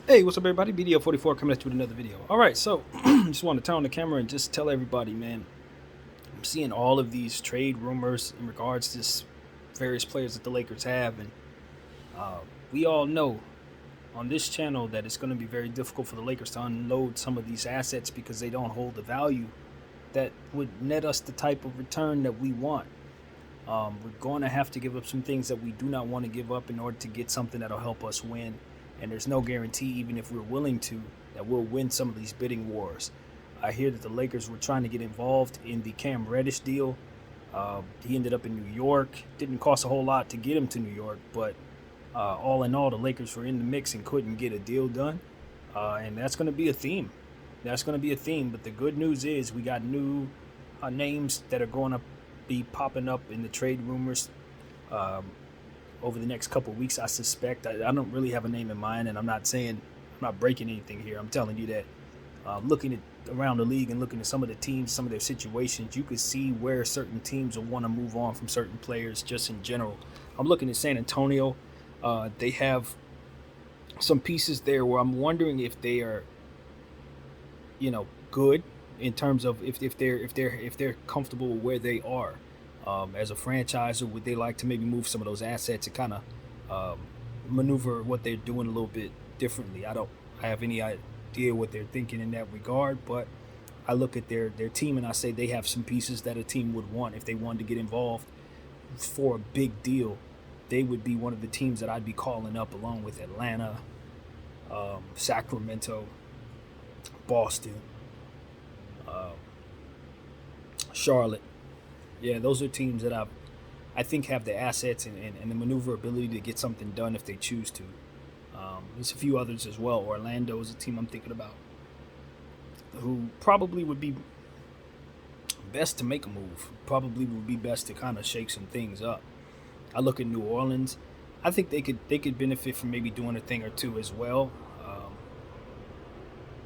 Hey, what's up, everybody? BDO44 coming at you with another video. All right, so just want to turn on the camera and just tell everybody, man, I'm seeing all of these trade rumors in regards to various players that the Lakers have, and uh, we all know on this channel that it's going to be very difficult for the Lakers to unload some of these assets because they don't hold the value that would net us the type of return that we want. We're going to have to give up some things that we do not want to give up in order to get something that'll help us win. And there's no guarantee, even if we're willing to, that we'll win some of these bidding wars. I hear that the Lakers were trying to get involved in the Cam Reddish deal. He ended up in New York. Didn't cost a whole lot to get him to New York, but all in all, the Lakers were in the mix and couldn't get a deal done. And that's going to be a theme. That's going to be a theme. But the good news is we got new names that are going to be popping up in the trade rumors um, over the next couple of weeks. I suspect. I don't really have a name in mind, and I'm not saying I'm not breaking anything here. I'm telling you that looking at around the league and looking at some of the teams, some of their situations, you could see where certain teams will want to move on from certain players. Just in general, I'm looking at San Antonio. They have some pieces there where I'm wondering if they are, good in terms of if they're comfortable with where they are as a franchise, or would they like to maybe move some of those assets and kind of maneuver what they're doing a little bit differently. I don't have any idea what they're thinking in that regard, but I look at their team and I say they have some pieces that a team would want if they wanted to get involved for a big deal. They would be one of the teams that I'd be calling up along with Atlanta, Sacramento, Boston, uh, Charlotte. Yeah, those are teams that I think have the assets and the maneuverability to get something done if they choose to. There's a few others as well. Orlando is a team I'm thinking about who probably would be best to make a move. Probably would be best to kind of shake some things up. I look at New Orleans. I think they could benefit from maybe doing a thing or two as well,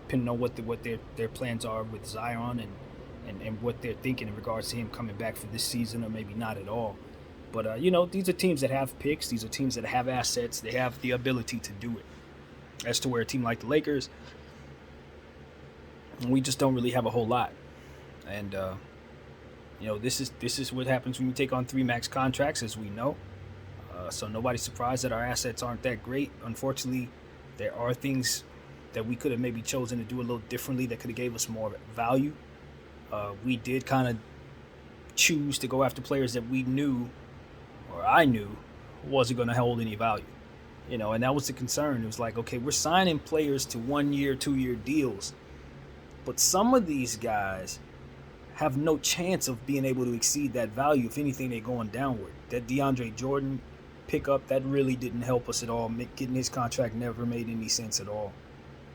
depending on what their plans are with Zion and what they're thinking in regards to him coming back for this season or maybe not at all. But these are teams that have picks. These are teams that have assets. They have the ability to do it. As to where a team like the Lakers, we just don't really have a whole lot. And this is what happens when you take on three max contracts, as we know. So nobody's surprised that our assets aren't that great. Unfortunately, there are things that we could have maybe chosen to do a little differently that could have gave us more value. We did kind of choose to go after players that we knew, or I knew, wasn't going to hold any value. And that was the concern. It was like, okay, we're signing players to 1 year, 2 year deals, but some of these guys have no chance of being able to exceed that value. If anything, they're going downward. That DeAndre Jordan pickup, that really didn't help us at all. Getting his contract never made any sense at all.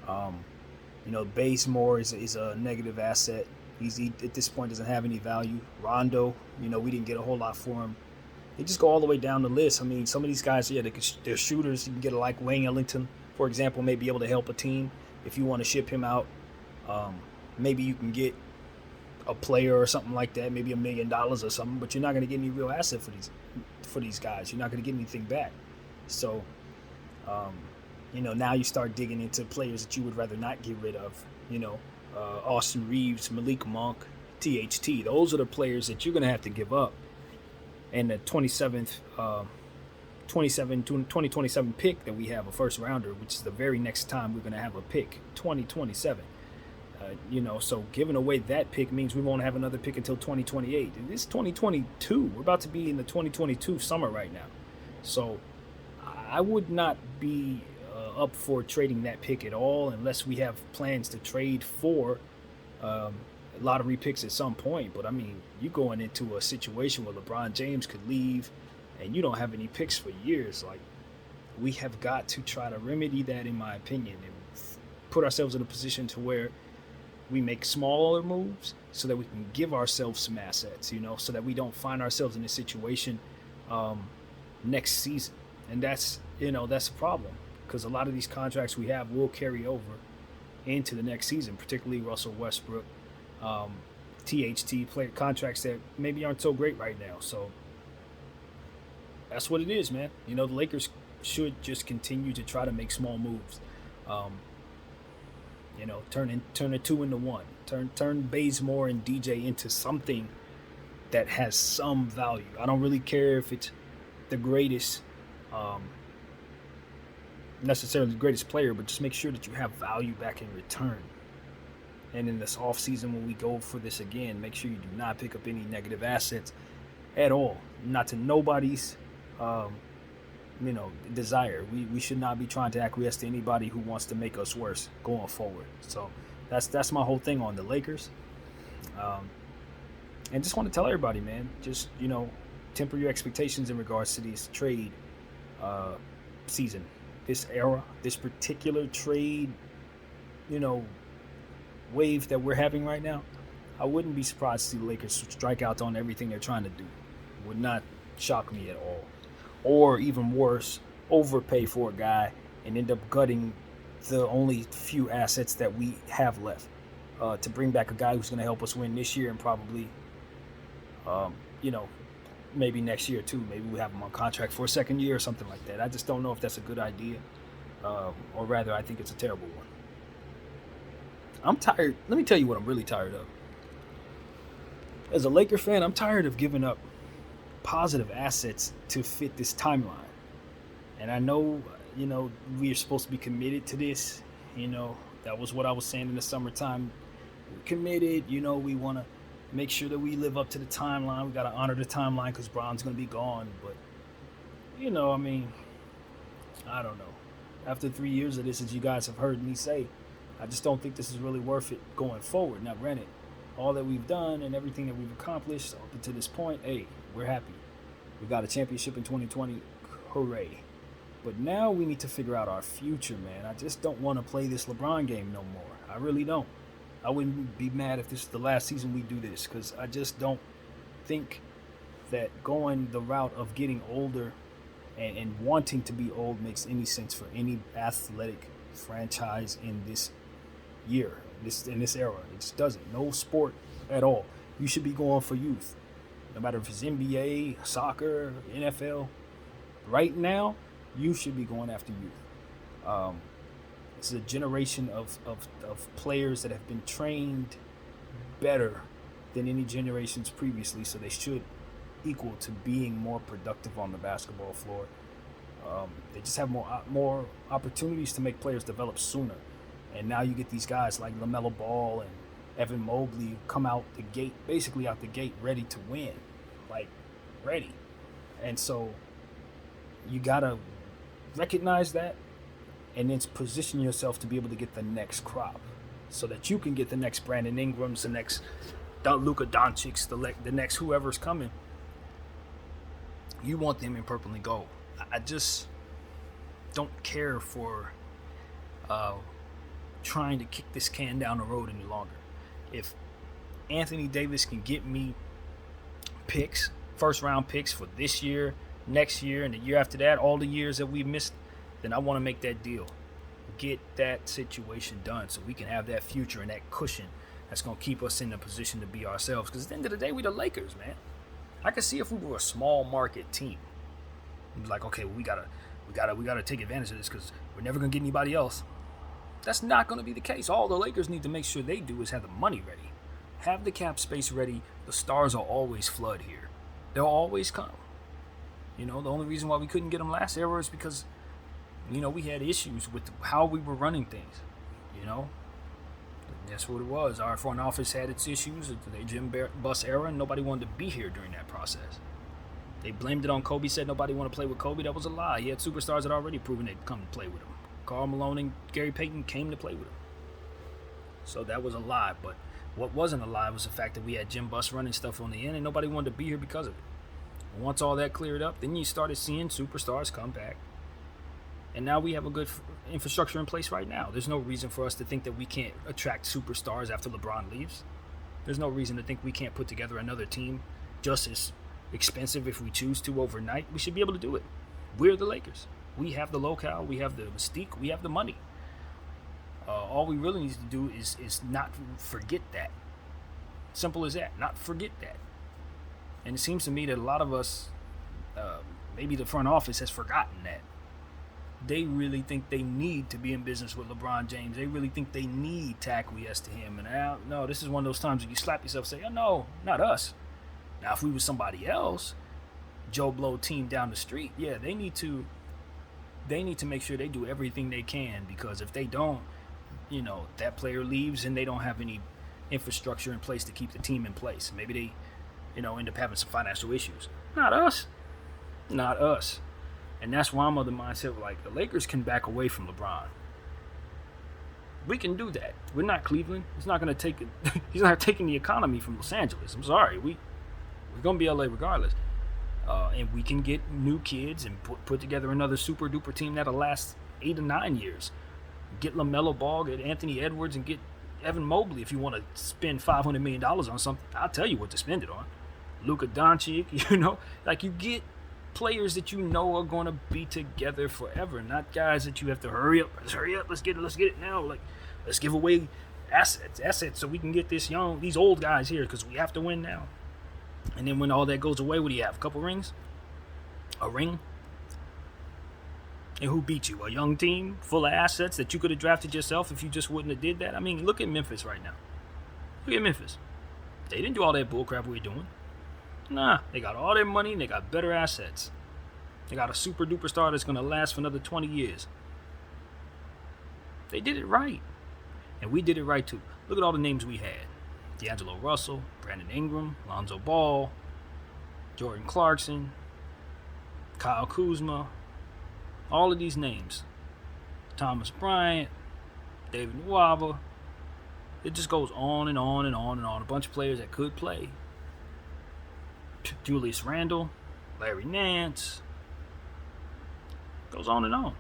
Um, Bazemore is a negative asset. He at this point doesn't have any value. Rondo, we didn't get a whole lot for him. They just go all the way down the list. I mean, some of these guys, yeah, they're shooters. You can get like Wayne Ellington, for example, may be able to help a team if you want to ship him out. Maybe you can get a player or something like that, maybe $1 million or something, but you're not going to get any real asset for these guys. You're not going to get anything back. So, now you start digging into players that you would rather not get rid of. Austin Reeves, Malik Monk, THT. Those are the players that you're going to have to give up. And the 2027 pick that we have, a first rounder, which is the very next time we're going to have a pick, 2027. So giving away that pick means we won't have another pick until 2028. It's 2022. We're about to be in the 2022 summer right now. So I would not be up for trading that pick at all unless we have plans to trade for lottery picks at some point. But I mean, you going into a situation where LeBron James could leave and you don't have any picks for years. Like, we have got to try to remedy that, in my opinion, and put ourselves in a position to where we make smaller moves so that we can give ourselves some assets, so that we don't find ourselves in a situation next season. And that's a problem, because a lot of these contracts we have will carry over into the next season, particularly Russell Westbrook, THT player contracts that maybe aren't so great right now. So that's what it is, man. The Lakers should just continue to try to make small moves. Um, turn a two into one. Turn Bazemore and DJ into something that has some value. I don't really care if it's the greatest, um, necessarily the greatest player, but just make sure that you have value back in return. And in this off season, when we go for this again, make sure you do not pick up any negative assets at all. Not to nobody's, um, desire. We should not be trying to acquiesce to anybody who wants to make us worse going forward. So that's my whole thing on the Lakers. Um, and just want to tell everybody, man, just temper your expectations in regards to this trade uh, season, this era, this particular trade, you know, wave that we're having right now. I wouldn't be surprised to see the Lakers strike out on everything they're trying to do. Would not shock me at all. Or even worse, overpay for a guy and end up gutting the only few assets that we have left to bring back a guy who's going to help us win this year and probably, um, you know, maybe next year too. Maybe we have him on contract for a second year or something like that. I just don't know if that's a good idea, or rather, I think it's a terrible one. I'm tired. Let me tell you what I'm really tired of. As a Laker fan, I'm tired of giving up positive assets to fit this timeline. And I know, we are supposed to be committed to this. That was what I was saying in the summertime. We're committed. We want to make sure that we live up to the timeline. We got to honor the timeline because Bron's going to be gone. But, I don't know. After 3 years of this, as you guys have heard me say, I just don't think this is really worth it going forward. Now, granted, all that we've done and everything that we've accomplished up to this point, hey, we're happy. We got a championship in 2020. Hooray. But now we need to figure out our future, man. I just don't want to play this LeBron game no more. I really don't. I wouldn't be mad if this is the last season we do this because I just don't think that going the route of getting older and wanting to be old makes any sense for any athletic franchise in this year, in this era. It just doesn't. No sport at all. You should be going for youth. No matter if it's NBA, soccer, NFL. Right now, you should be going after youth. This is a generation of players that have been trained better than any generations previously, so they should equal to being more productive on the basketball floor. They just have more opportunities to make players develop sooner. And now you get these guys like LaMelo Ball and Evan Mobley come basically out the gate, ready to win. Like, ready. And so you got to recognize that and then position yourself to be able to get the next crop so that you can get the next Brandon Ingrams, the next Luka Doncic, the next whoever's coming. You want them in purple and gold. I just don't care for trying to kick this can down the road any longer. If Anthony Davis can get me picks, first round picks for this year, next year, and the year after that, all the years that we missed, then I want to make that deal. Get that situation done so we can have that future and that cushion that's going to keep us in a position to be ourselves. Because at the end of the day, we the Lakers, man. I could see if we were a small market team. It was like, okay, we gotta take advantage of this because we're never gonna get anybody else. That's not gonna be the case. All the Lakers need to make sure they do is have the money ready, have the cap space ready. The stars will always flood here. They'll always come. The only reason why we couldn't get them last era is because, we had issues with how we were running things. That's what it was. Our front office had its issues. The Jim Buss era, and nobody wanted to be here during that process. They blamed it on Kobe, said nobody wanted to play with Kobe. That was a lie. He had superstars that already proven they'd come to play with him. Karl Malone and Gary Payton came to play with him. So that was a lie. But what wasn't a lie was the fact that we had Jim Buss running stuff on the end, and nobody wanted to be here because of it. Once all that cleared up, then you started seeing superstars come back. And now we have a good infrastructure in place right now. There's no reason for us to think that we can't attract superstars after LeBron leaves. There's no reason to think we can't put together another team just as expensive if we choose to overnight. We should be able to do it. We're the Lakers. We have the locale. We have the mystique. We have the money. All we really need to do is not forget that. Simple as that. Not forget that. And it seems to me that a lot of us, maybe the front office has forgotten that. they really think they need to be in business with LeBron James. They really think they need to acquiesce to him. And no, this is one of those times when you slap yourself and say, oh, no, not us. Now, if we were somebody else, Joe Blow team down the street, yeah, they need to make sure they do everything they can, because if they don't, that player leaves and they don't have any infrastructure in place to keep the team in place. Maybe they, end up having some financial issues. Not us. Not us. And that's why I'm of the mindset like the Lakers can back away from LeBron. We can do that. We're not Cleveland. He's not going to take it. He's not taking the economy from Los Angeles. I'm sorry. We're going to be LA regardless. And we can get new kids and put together another super duper team that'll last 8 to 9 years. Get LaMelo Ball, get Anthony Edwards, and get Evan Mobley if you want to spend $500 million on something. I'll tell you what to spend it on. Luka Doncic, you get players that are going to be together forever, not guys that you have to hurry up, let's get it now. Like, let's give away assets so we can get these old guys here because we have to win now. And then when all that goes away, what do you have? A couple rings? A ring? And who beat you? A young team full of assets that you could have drafted yourself if you just wouldn't have did that? I mean, look at Memphis right now. Look at Memphis. They didn't do all that bullcrap we're doing. Nah, they got all their money and they got better assets. They got a super duper star that's going to last for another 20 years. They did it right. And we did it right too. Look at all the names we had. D'Angelo Russell, Brandon Ingram, Lonzo Ball, Jordan Clarkson, Kyle Kuzma. All of these names. Thomas Bryant, David Nwaba. It just goes on and on and on and on. A bunch of players that could play. Julius Randle, Larry Nance. Goes on and on.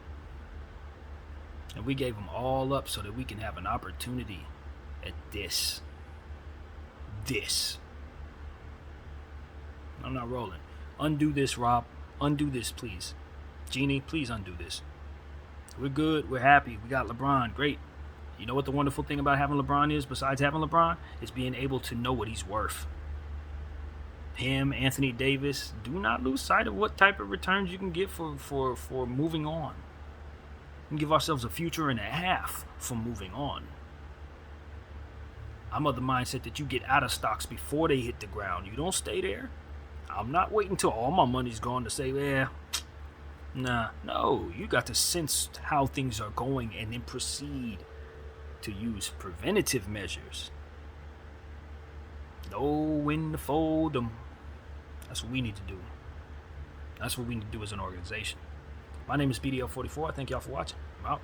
And we gave them all up so that we can have an opportunity at this. I'm not rolling. Undo this, Rob. Undo this, please. Jeannie, please undo this. We're good. We're happy. We got LeBron. Great. You know what the wonderful thing about having LeBron is, besides having LeBron? Is being able to know what he's worth. Him, Anthony Davis, do not lose sight of what type of returns you can get for moving on. And give ourselves a future and a half for moving on. I'm of the mindset that you get out of stocks before they hit the ground. You don't stay there. I'm not waiting till all my money's gone to say, nah. No, you got to sense how things are going and then proceed to use preventative measures. Know when to fold them. That's what we need to do. That's what we need to do as an organization. My name is BDL44. I thank y'all for watching. I'm out.